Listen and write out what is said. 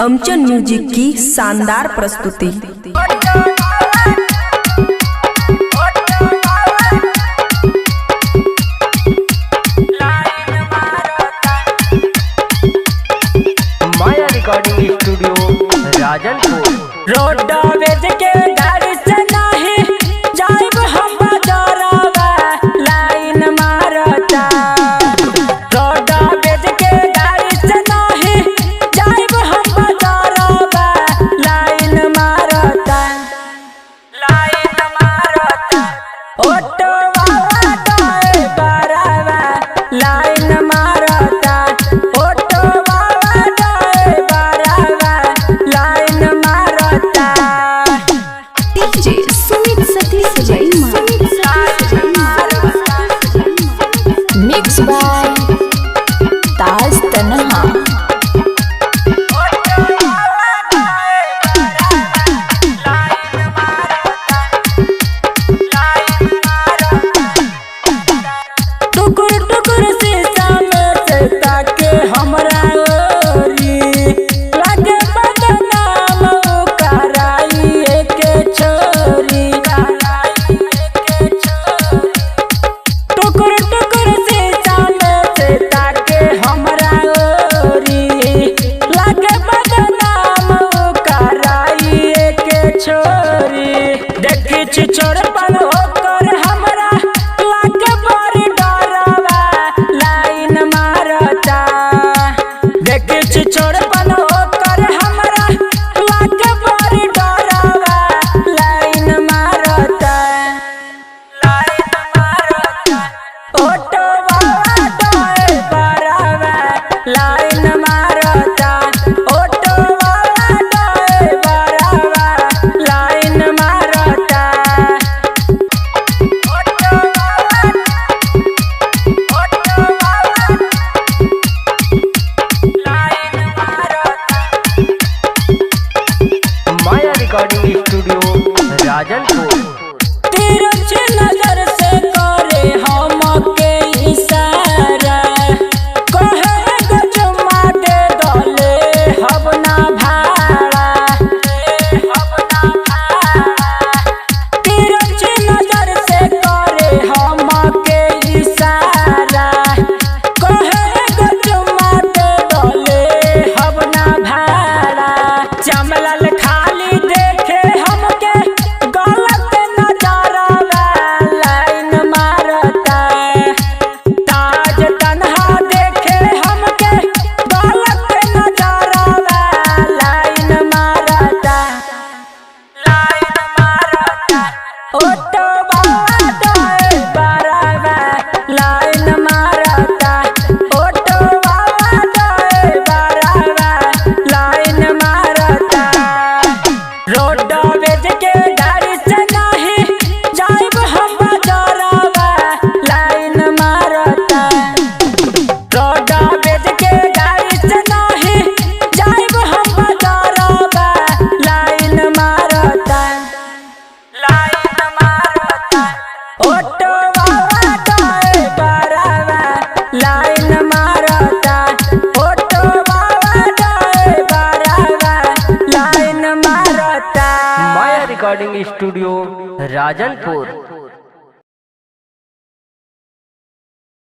अमचन music की शानदार प्रस्तुति। माया रिकॉर्डिंग स्टूडियो राजनपुर। रोडवेज के गाड़ी से नहीं जाइब हम बाजारवा, लाइन मारता। रोडवेज के गाड़ी से नहीं जाइब हम बाजारवा, लाइन मारता, लाइन मारता। ऑटो वाला ड्राइवरवा लाइन मारता, ऑटो वाला ड्राइवरवा लाइन मारता। DJ Sumit Satish mix by Taj Tanha. टुकुर टुकुर शीशा में से ताके हमरा ओरी, लागे बदनाम कराई के छोरी, टुकुर टुकुर शीशा में से ताके हमरा ओरी, लागे बदनाम कराई के छोरी। देखी छी छोड़पन होकर हमरा लागे बड़ी डरवा, लाइन मारता। देखी छी छोड़पन होकर हमरा लागे बड़ी डरवा, लाइन मारता, लाइन मारता। ऑटो वाला ड्राइवरवा लाइन मारता, ऑटो वाला ड्राइवरवा लाइन मारता, ऑटो वाला, ऑटो वाला लाइन मारता। माया रिकॉर्डिंग स्टूडियो राजनपुर। तिरछी नजर से करे हमके इशारा, कहे गजुमा दे दले हब ना भाड़ा, हब ना भाड़ा। तिरछी नजर से करे हमके इशारा, कहे गजुमा दे दले हब ना भाड़ा। चमलल खाली देखे हमके गलत नजरवा, लाइन मारता। ताज तन्हा देखे हमके गलत नजरवा, लाइन मारता, लाइन मारता। ऑटो वाला ड्राइवरवा लाइन मारता, ऑटो वाला ड्राइवरवा लाइन मारता। रोडवेज के गाड़ी से नहीं जाइब हम बाजारवा, लाइन मारता। रोडवेज के गाड़ी से नहीं जाइब हम बाजारवा, लाइन मारता, लाइन मारता। ऑटो वाला ड्राइवरवा लाइन मारता, ऑटो वाला ड्राइवरवा लाइन मारता। माया रिकॉर्डिंग स्टूडियो राजनपुर।